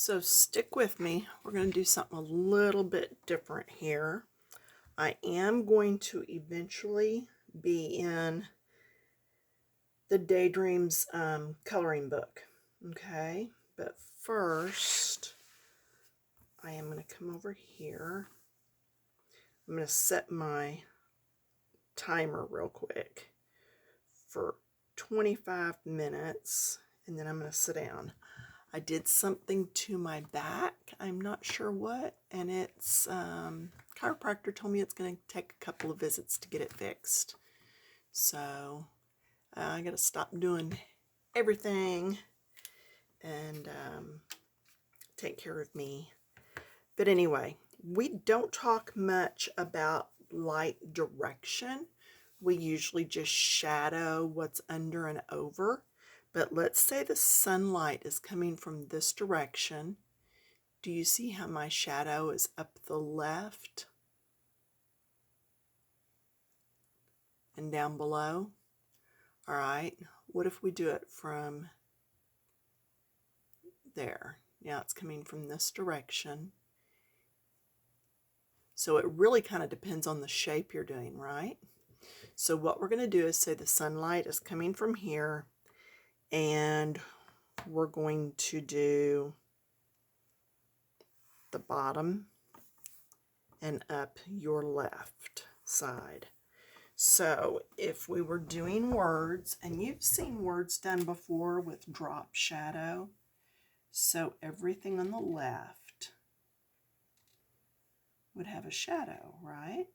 So stick with me. We're going to do something a little bit different here. I am going to eventually be in the Daydreams coloring book. Okay, but first I am going to come over here. I'm going to set my timer real quick for 25 minutes, and then I'm going to sit down. I did something to my back. I'm not sure what, and it's chiropractor told me it's going to take a couple of visits to get it fixed. So I got to stop doing everything and take care of me. But anyway, we don't talk much about light direction. We usually just shadow what's under and over. But let's say the sunlight is coming from this direction. Do you see how my shadow is up the left and down below? All right, what if we do it from there? Now it's coming from this direction. So it really kind of depends on the shape you're doing, right? So what we're going to do is say the sunlight is coming from here, and we're going to do the bottom and up your left side. So if we were doing words, and you've seen words done before with drop shadow, so everything on the left would have a shadow, right?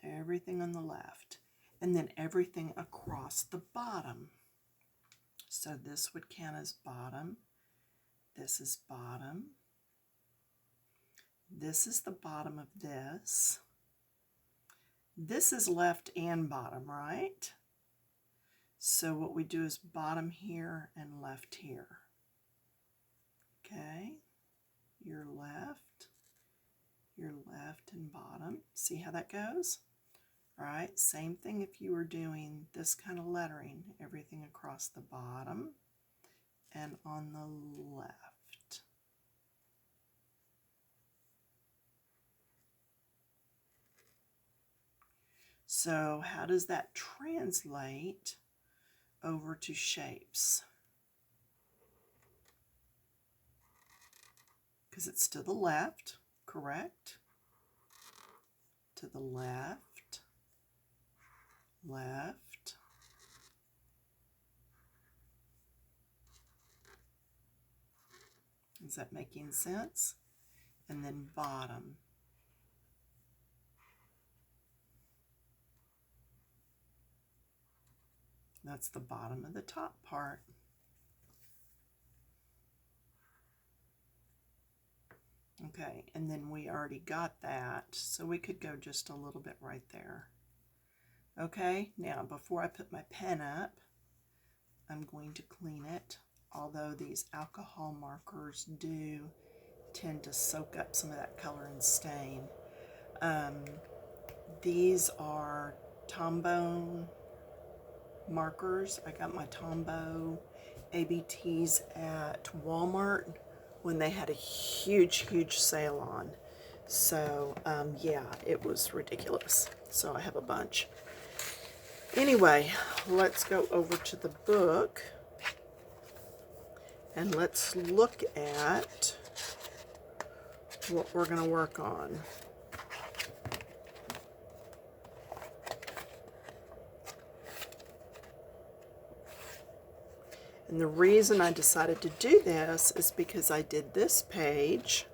Everything on the left, and then everything across the bottom. So this would count as bottom. This is bottom. This is the bottom of this. This is left and bottom, right? So what we do is bottom here and left here. Okay, your left and bottom. See how that goes? All right, same thing if you were doing this kind of lettering, everything across the bottom and on the left. So how does that translate over to shapes? Because it's to the left, correct? To the left, left. Is that making sense? And then bottom. That's the bottom of the top part. Okay, and then we already got that, so we could go just a little bit right there. Okay, now before I put my pen up, I'm going to clean it, although these alcohol markers do tend to soak up some of that color and stain. These are Tombow markers. I got my Tombow ABTs at Walmart when they had a huge sale on. So yeah, it was ridiculous. So I have a bunch. Anyway, let's go over to the book and let's look at what we're going to work on. And the reason I decided to do this is because I did this page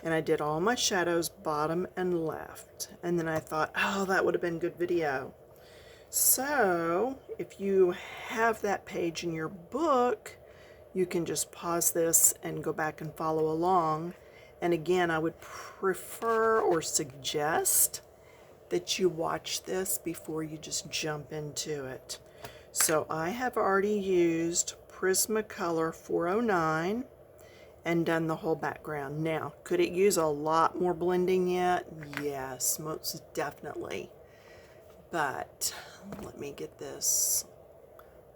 and I did all my shadows bottom and left. And then I thought, oh, that would have been good video. So if you have that page in your book, you can just pause this and go back and follow along. And again, I would prefer or suggest that you watch this before you just jump into it. So I have already used Prismacolor 409 and done the whole background. Now, could it use a lot more blending yet? Yes, most definitely. But let me get this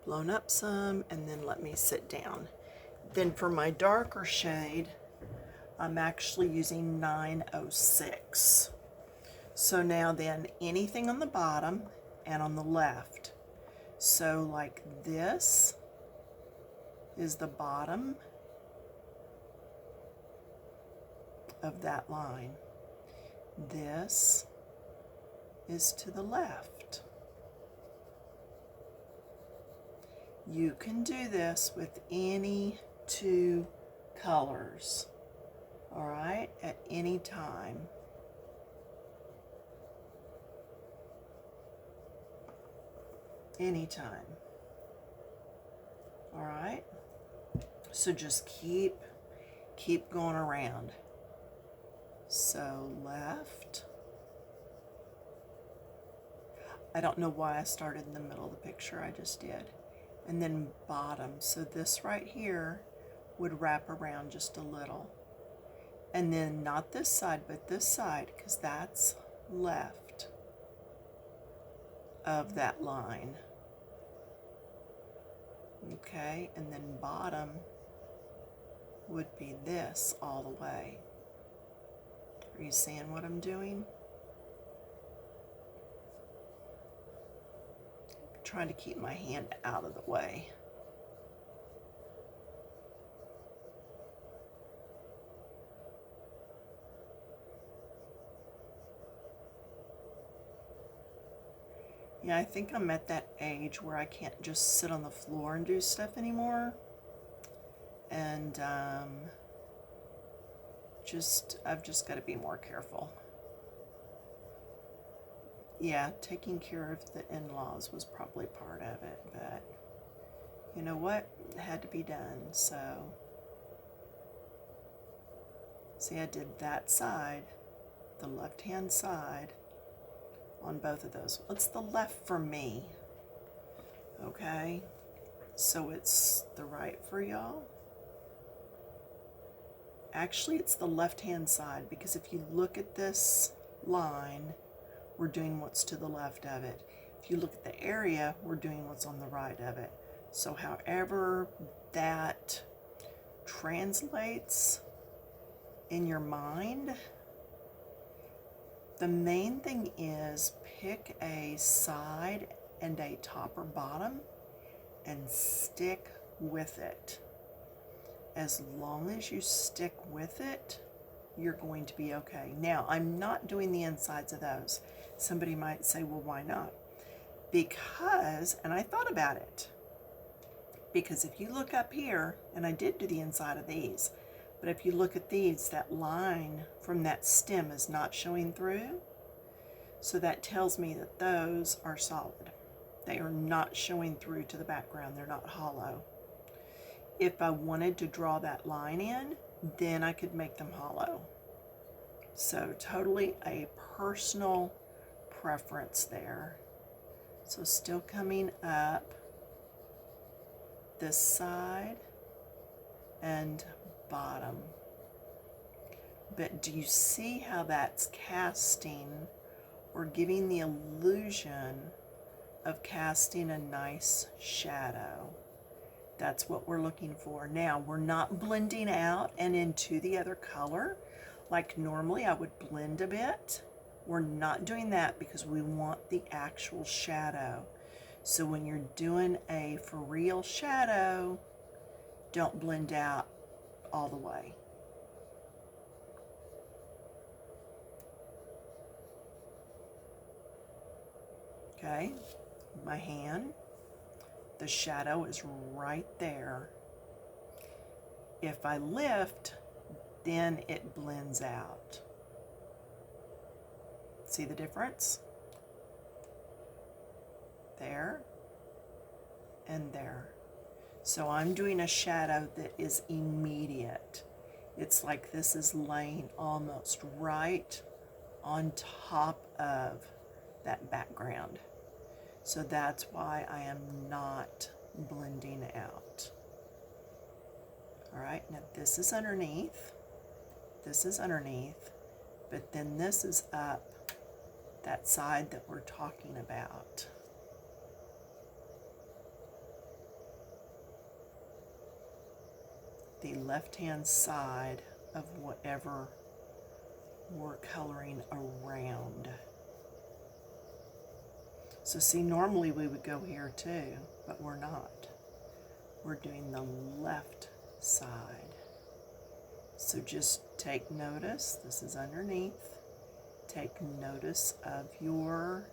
blown up some and then let me sit down. Then for my darker shade, I'm actually using 906. So now then, anything on the bottom and on the left. So like this is the bottom of that line. This is to the left. You can do this with any two colors, all right, at any time. Anytime. All right, so just keep going around. So left. I don't know why I started in the middle of the picture, I just did. And then bottom, so this right here would wrap around just a little. And then not this side, but this side, because that's left of that line. Okay, and then bottom would be this all the way. Are you seeing what I'm doing? I'm trying to keep my hand out of the way. Yeah, I think I'm at that age where I can't just sit on the floor and do stuff anymore. And I've just got to be more careful. Yeah, taking care of the in-laws was probably part of it, but you know what? It had to be done, so. See, I did that side, the left-hand side, on both of those. What's the left for me? Okay, so it's the right for y'all. Actually, it's the left-hand side, because if you look at this line, we're doing what's to the left of it. If you look at the area, we're doing what's on the right of it. So however that translates in your mind, the main thing is pick a side and a top or bottom and stick with it. As long as you stick with it, you're going to be okay. Now, I'm not doing the insides of those. Somebody might say, well, why not? Because, and I thought about it, because if you look up here, and I did do the inside of these, but if you look at these, that line from that stem is not showing through. So that tells me that those are solid. They are not showing through to the background. They're not hollow. If I wanted to draw that line in, then I could make them hollow. So totally a personal preference there. So still coming up this side and bottom. But do you see how that's casting or giving the illusion of casting a nice shadow? That's what we're looking for. Now, we're not blending out and into the other color like normally I would blend a bit. We're not doing that because we want the actual shadow. So when you're doing a for real shadow, don't blend out all the way. Okay, my hand. The shadow is right there. If I lift, then it blends out. See the difference? There and there. So I'm doing a shadow that is immediate. It's like this is laying almost right on top of that background. So that's why I am not blending out. All right, now this is underneath, but then this is up that side that we're talking about. the left-hand side of whatever we're coloring around. So see, normally we would go here too, but we're not. We're doing the left side. So just take notice, this is underneath. Take notice of your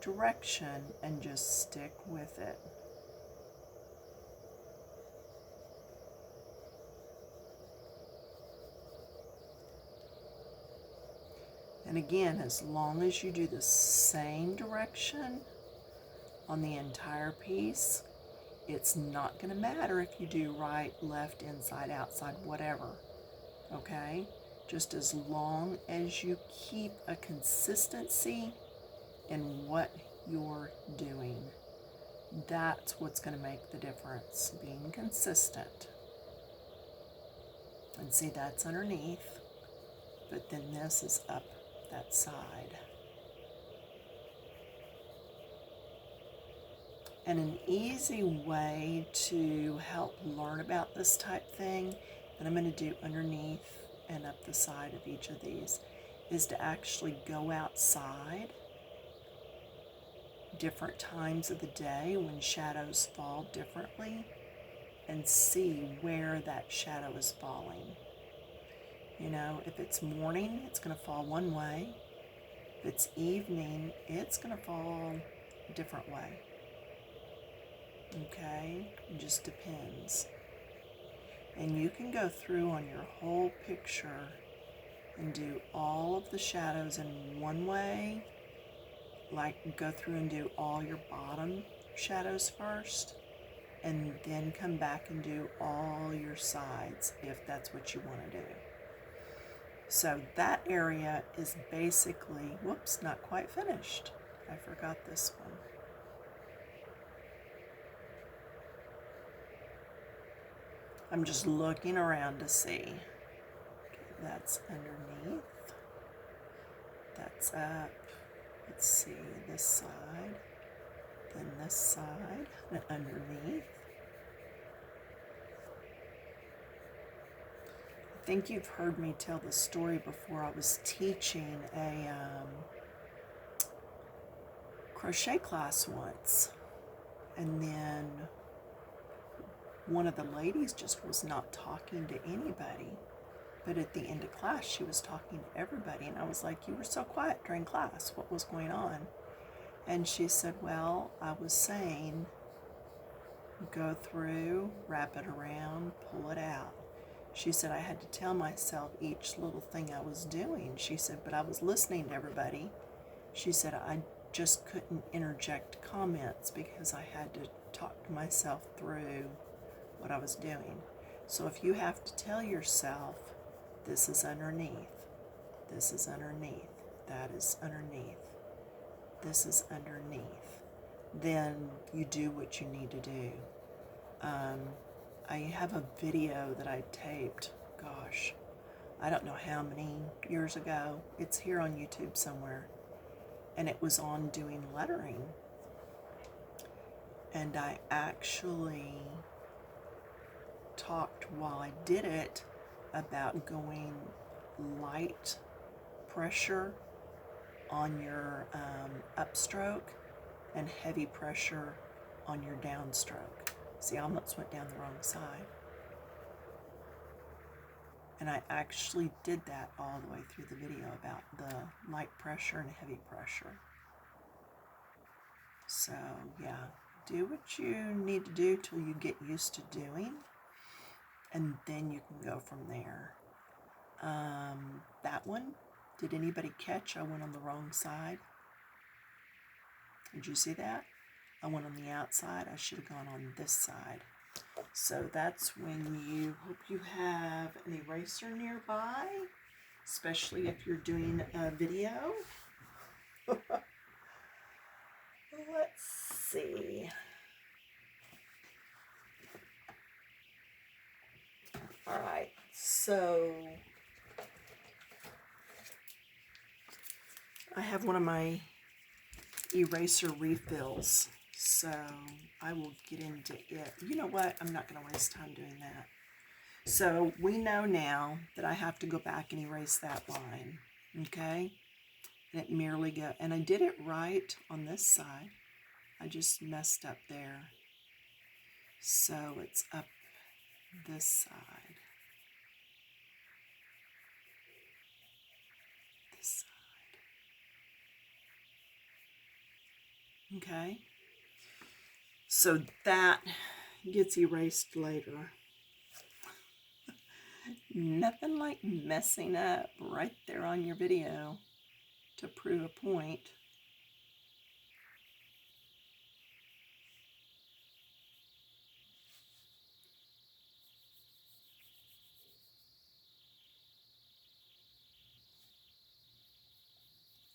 direction and just stick with it. And again, as long as you do the same direction on the entire piece, it's not going to matter if you do right, left, inside, outside, whatever. Okay? Just as long as you keep a consistency in what you're doing. That's what's going to make the difference, being consistent. And see, that's underneath, but then this is up that side. And an easy way to help learn about this type thing, and I'm going to do underneath and up the side of each of these, is to actually go outside different times of the day when shadows fall differently and see where that shadow is falling. You know, if it's morning, it's going to fall one way. If it's evening, it's going to fall a different way. Okay? It just depends. And you can go through on your whole picture and do all of the shadows in one way, like go through and do all your bottom shadows first, and then come back and do all your sides if that's what you want to do. So that area is basically, whoops, not quite finished. I forgot this one. I'm just looking around to see. Okay, that's underneath. That's up. Let's see, this side, then this side, and underneath. I think you've heard me tell this story before. I was teaching a crochet class once, and then one of the ladies just was not talking to anybody, but at the end of class she was talking to everybody, and I was like, you were so quiet during class, what was going on? And she said, well, I was saying go through, wrap it around, pull it out. She said, I had to tell myself each little thing I was doing. She said, but I was listening to everybody. She said, I just couldn't interject comments because I had to talk to myself through what I was doing. So if you have to tell yourself, this is underneath, this is underneath, that is underneath, this is underneath, then you do what you need to do. I have a video that I taped, gosh, I don't know how many years ago. It's here on YouTube somewhere. And it was on doing lettering. And I actually talked while I did it about going light pressure on your upstroke and heavy pressure on your downstroke. See, I almost went down the wrong side. And I actually did that all the way through the video about the light pressure and heavy pressure. So yeah, do what you need to do till you get used to doing, and then you can go from there. That one, did anybody catch I went on the wrong side? Did you see that? I went on the outside. I should have gone on this side. So that's when you hope you have an eraser nearby, especially if you're doing a video. Let's see. All right, so I have one of my eraser refills, so I will get into it. You know what? I'm not going to waste time doing that. So we know now that I have to go back and erase that line, okay? And it merely go, and I did it right on this side. I just messed up there. So it's up this side. This side. Okay? So that gets erased later. Nothing like messing up right there on your video to prove a point.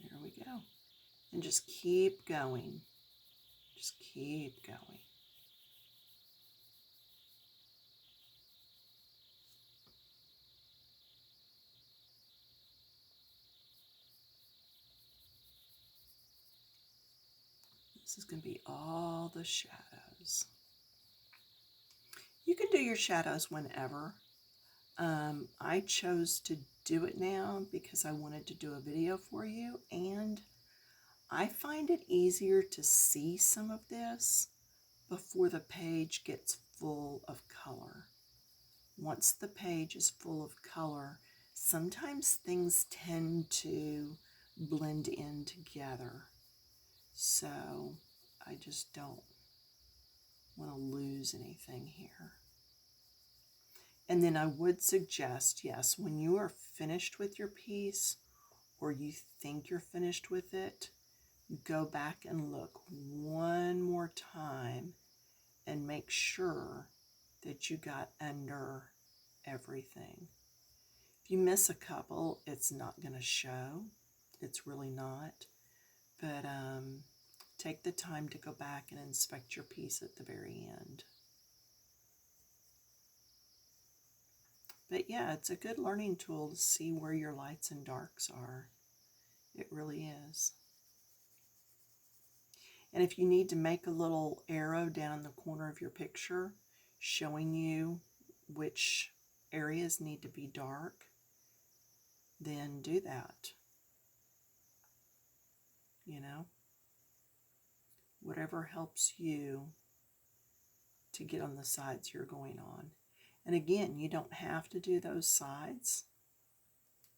There we go. And just keep going. Just keep going. This is going to be all the shadows. You can do your shadows whenever. I chose to do it now because I wanted to do a video for you, and I find it easier to see some of this before the page gets full of color. Once the page is full of color, sometimes things tend to blend in together. So I just don't want to lose anything here. And then I would suggest, yes, when you are finished with your piece or you think you're finished with it, go back and look one more time and make sure that you got under everything. If you miss a couple, it's not going to show. It's really not. But take the time to go back and inspect your piece at the very end. But yeah, it's a good learning tool to see where your lights and darks are. It really is. And if you need to make a little arrow down in the corner of your picture showing you which areas need to be dark, then do that. You know, whatever helps you to get on the sides you're going on. And again, you don't have to do those sides,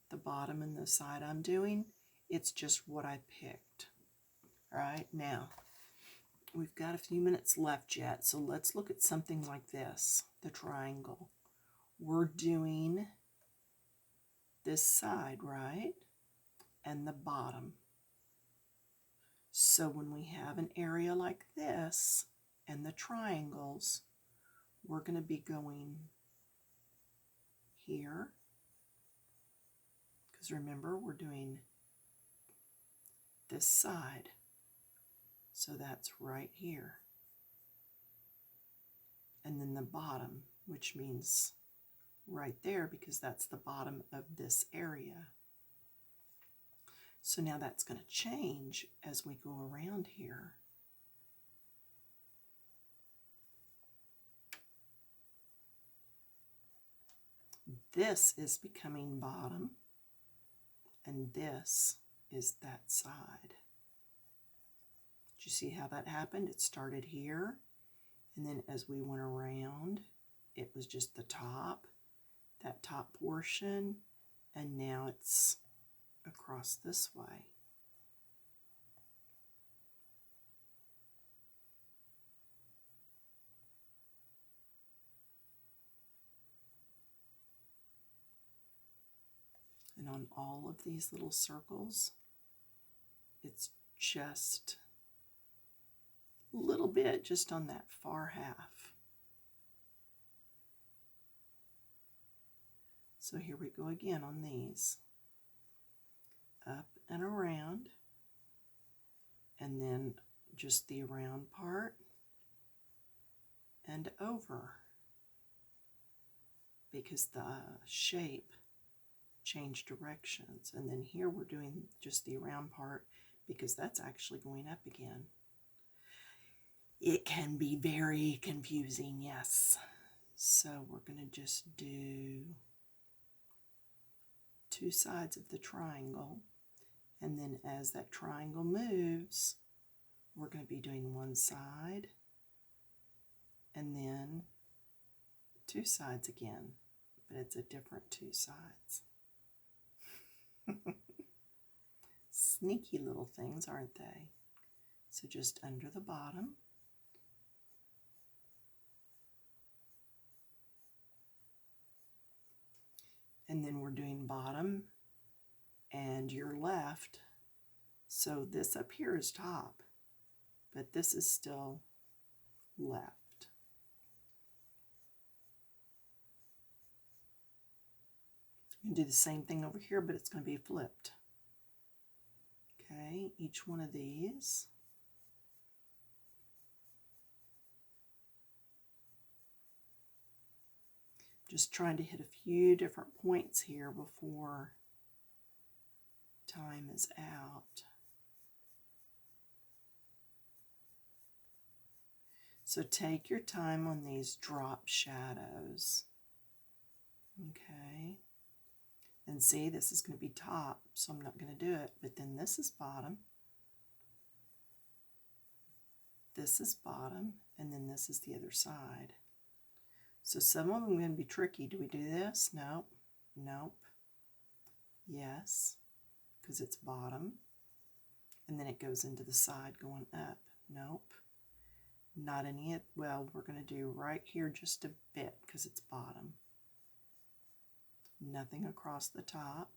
the bottom and the side I'm doing. It's just what I picked. All right, now we've got a few minutes left yet, so let's look at something like this, the triangle. We're doing this side, right? And the bottom. So when we have an area like this and the triangles, we're going to be going here. Because remember, we're doing this side. So that's right here. And then the bottom, which means right there because that's the bottom of this area. So now that's going to change as we go around here. This is becoming bottom, and this is that side. Did you see how that happened? It started here, and then as we went around, it was just the top, that top portion, and now it's across this way. And on all of these little circles, it's just a little bit just on that far half. So here we go again on these. Up and around, and then just the around part and over, because the shape changed directions. And then here we're doing just the around part because that's actually going up again. It can be very confusing, yes. So we're going to just do 2 sides of the triangle, and then as that triangle moves, we're going to be doing 1 side and then 2 sides again, but it's a different 2 sides. Sneaky little things, aren't they? So just under the bottom. And then we're doing bottom and your left. So this up here is top, but this is still left. You can do the same thing over here, but it's going to be flipped. Okay, each one of these. Just trying to hit a few different points here before time is out. So take your time on these drop shadows. Okay. And see, this is going to be top, so I'm not going to do it. But then this is bottom. This is bottom, and then this is the other side. So some of them are going to be tricky. Do we do this? Nope. Nope. Yes, because it's bottom. And then it goes into the side going up. Nope. Not any, well, we're going to do right here just a bit because it's bottom. Nothing across the top.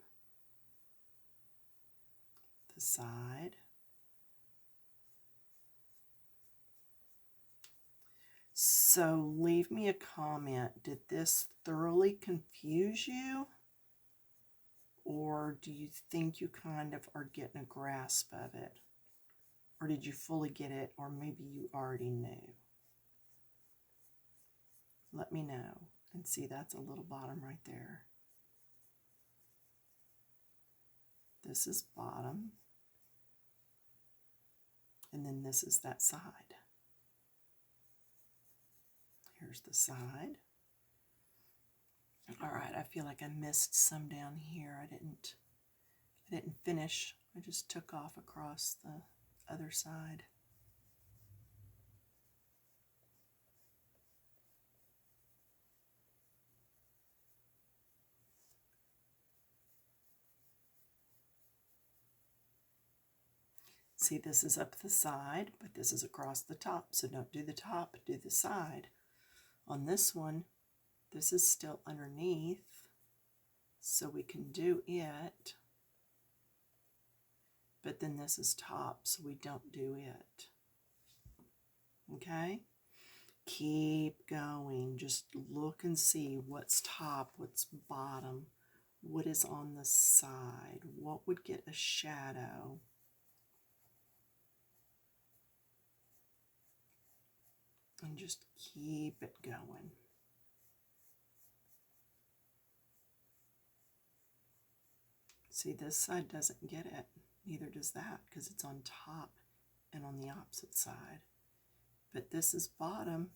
The side. So leave me a comment. Did this thoroughly confuse you? Or do you think you kind of are getting a grasp of it? Or did you fully get it? Or maybe you already knew? Let me know. And see, that's a little bottom right there. This is bottom. And then this is that side. Here's the side. All right, I feel like I missed some down here. I didn't finish. I just took off across the other side. See, this is up the side, but this is across the top. So don't do the top, do the side. On this one, this is still underneath, so we can do it. But then this is top, so we don't do it. Okay? Keep going. Just look and see what's top, what's bottom, what is on the side, what would get a shadow. And just keep it going. See, this side doesn't get it. Neither does that, because it's on top and on the opposite side. But this is bottom,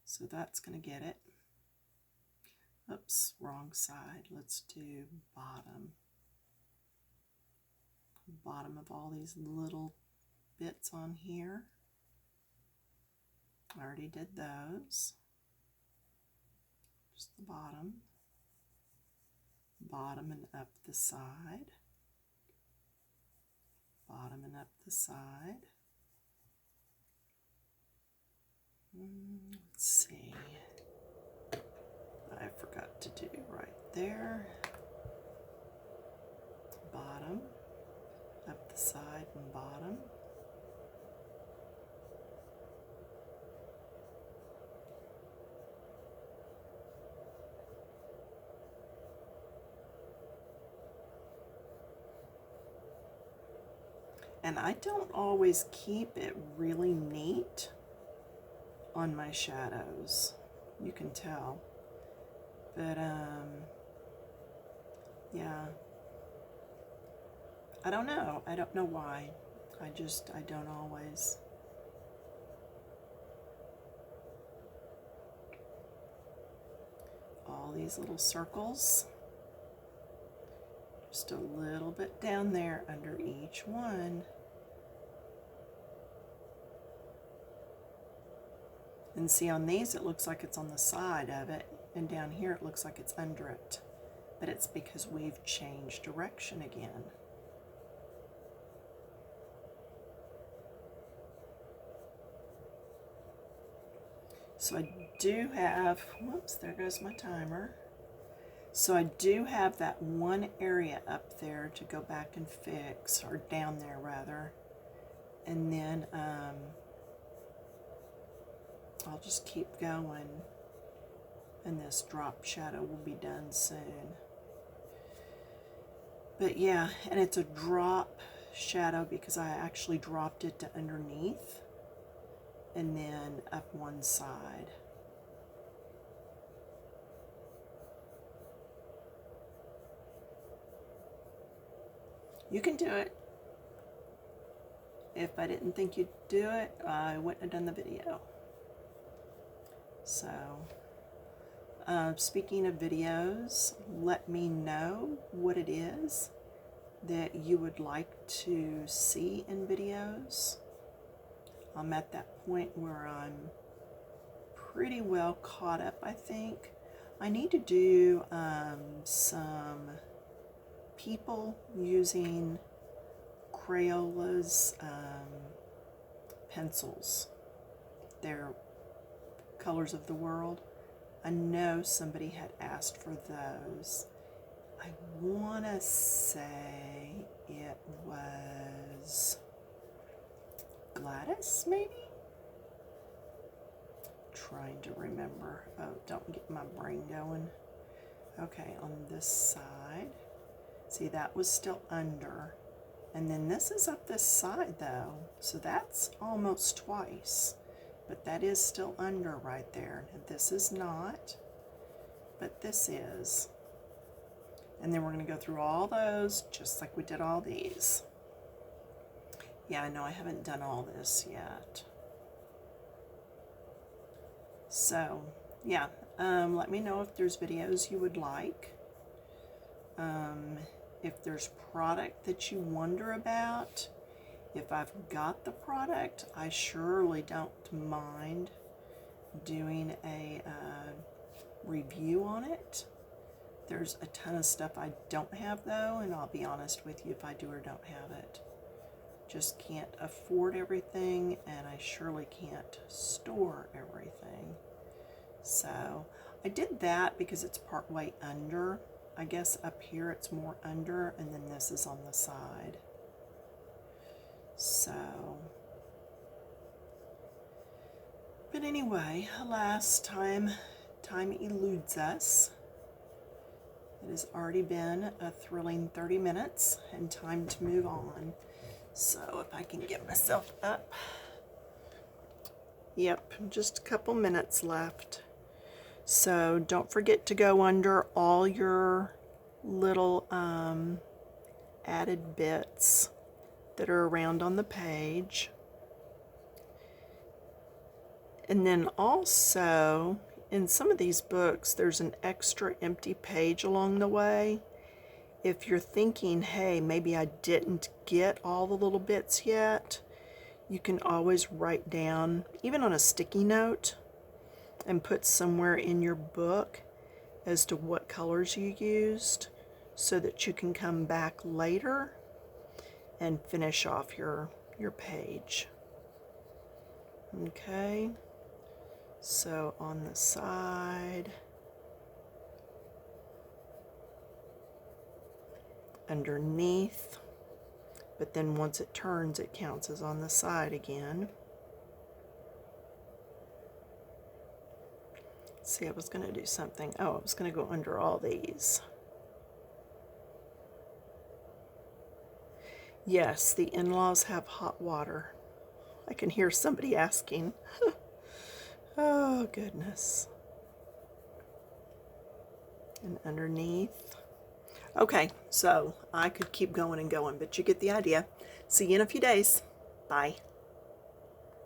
so that's going to get it. Oops, wrong side. Let's do bottom. Bottom of all these little bits on here. I already did those. Just the bottom. Bottom and up the side. Bottom and up the side. Let's see. I forgot to do right there. Bottom, up the side and bottom. And I don't always keep it really neat on my shadows. You can tell. But, yeah. I don't know. I don't know why. I don't always. these little circles. Just a little bit down there under each one. And see, on these it looks like it's on the side of it, and down here it looks like it's under it. But it's because we've changed direction again. So I do have, whoops, there goes my timer. So I do have that one area up there to go back and fix, or down there rather. And then I'll just keep going, and this drop shadow will be done soon. But yeah, and it's a drop shadow because I actually dropped it to underneath and then up one side. You can do it. If I didn't think you'd do it, I wouldn't have done the video. So, speaking of videos, let me know what it is that you would like to see in videos. I'm at that point where I'm pretty well caught up, I think. I need to do some people using Crayola's pencils. They're Colors of the World. I know somebody had asked for those. I want to say it was Gladys, maybe? Trying to remember. Oh, don't get my brain going. Okay, on this side. See, that was still under. And then this is up this side, though. So that's almost twice. But that is still under right there. And this is not, but this is. And then we're going to go through all those just like we did all these. Yeah, I know I haven't done all this yet. So, yeah, let me know if there's videos you would like. If there's product that you wonder about. If I've got the product, I surely don't mind doing a review on it. There's a ton of stuff I don't have though, and I'll be honest with you if I do or don't have it. Just can't afford everything, and I surely can't store everything. So I did that because it's part way under. I guess up here it's more under, and then this is on the side. So, but anyway, last time eludes us. It has already been a thrilling 30 minutes and time to move on. So if I can get myself up. Yep, just a couple minutes left. So don't forget to go under all your little added bits that are around on the page. And then also in some of these books there's an extra empty page along the way. If you're thinking, hey, maybe I didn't get all the little bits yet, you can always write down, even on a sticky note, and put somewhere in your book as to what colors you used, so that you can come back later and finish off your page. Okay, so on the side, underneath, but then once it turns it counts as on the side again. See, I was going to do something. Oh, I was going to go under all these. Yes, the in-laws have hot water. I can hear somebody asking. Oh, goodness. And underneath. Okay, so I could keep going and going, but you get the idea. See you in a few days. Bye.